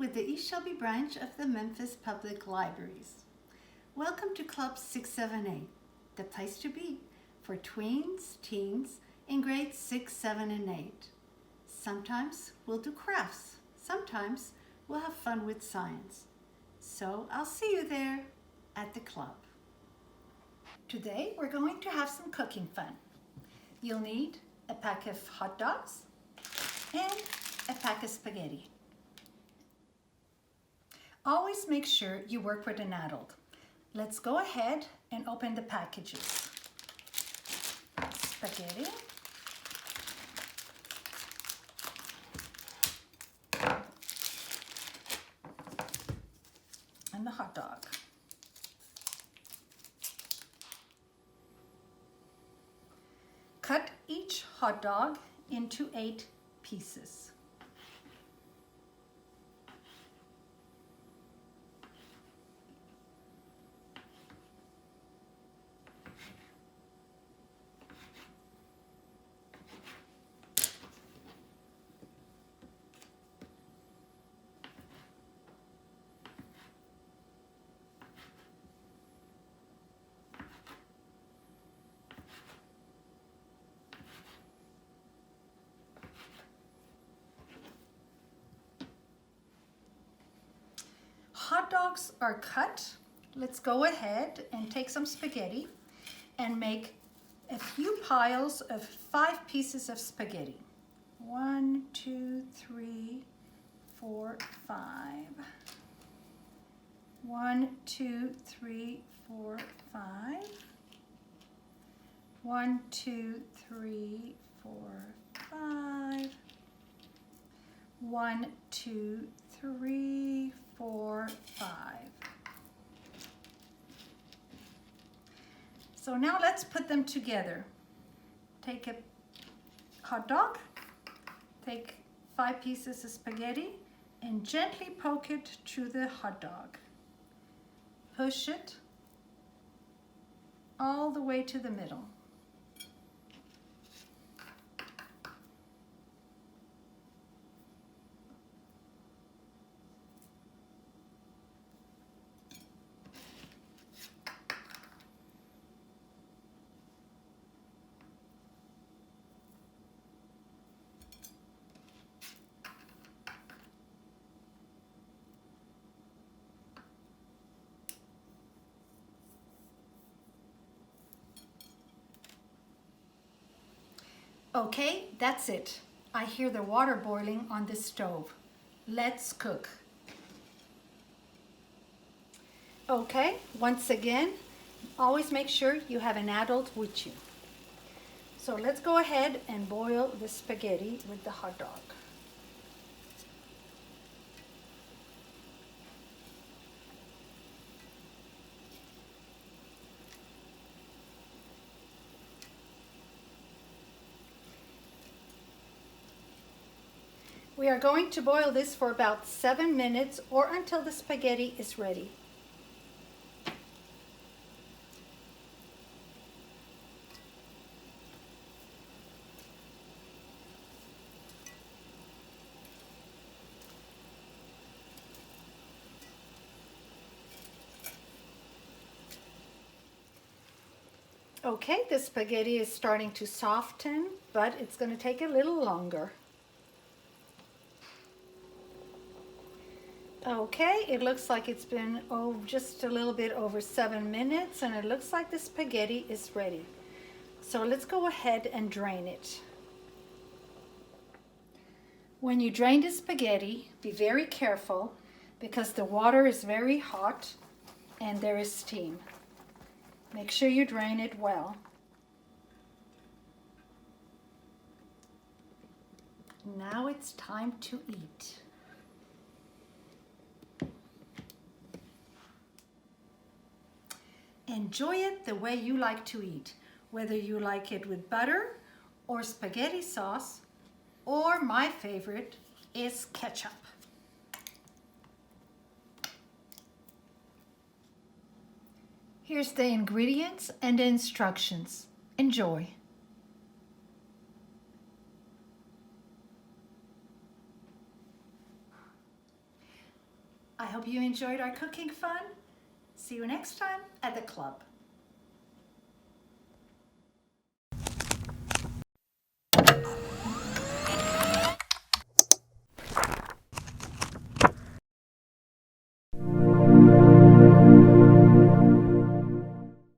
with the East Shelby branch of the Memphis Public Libraries. Welcome to Club 678, the place to be for tweens, teens in grades 6, 7, and 8. Sometimes we'll do crafts. Sometimes we'll have fun with science. So I'll see you there at the club. Today we're going to have some cooking fun. You'll need a pack of hot dogs and a pack of spaghetti. Always make sure you work with an adult. Let's go ahead and open the packages. Spaghetti. And the hot dog. Cut each hot dog into 8 pieces. Hot dogs are cut. Let's go ahead and take some spaghetti and make a few piles of 5 pieces of spaghetti. 1, 2, 3, 4, 5. 1, 2, 3, 4, 5. 1, 2, 3, 4, 5. 1, 2, 3, 4, 5. So now let's put them together. Take a hot dog, take 5 pieces of spaghetti, and gently poke it through the hot dog. Push it all the way to the middle. Okay, that's it. I hear the water boiling on the stove. Let's cook. Okay, once again, always make sure you have an adult with you. So let's go ahead and boil the spaghetti with the hot dog. We are going to boil this for about 7 minutes or until the spaghetti is ready. Okay, the spaghetti is starting to soften, but it's going to take a little longer. Okay, it looks like it's been just a little bit over 7 minutes, and it looks like the spaghetti is ready. So let's go ahead and drain it. When you drain the spaghetti, be very careful because the water is very hot and there is steam. Make sure you drain it well. Now it's time to eat. Enjoy it the way you like to eat, whether you like it with butter or spaghetti sauce, or my favorite is ketchup. Here's the ingredients and the instructions. Enjoy. I hope you enjoyed our cooking fun. See you next time at the club.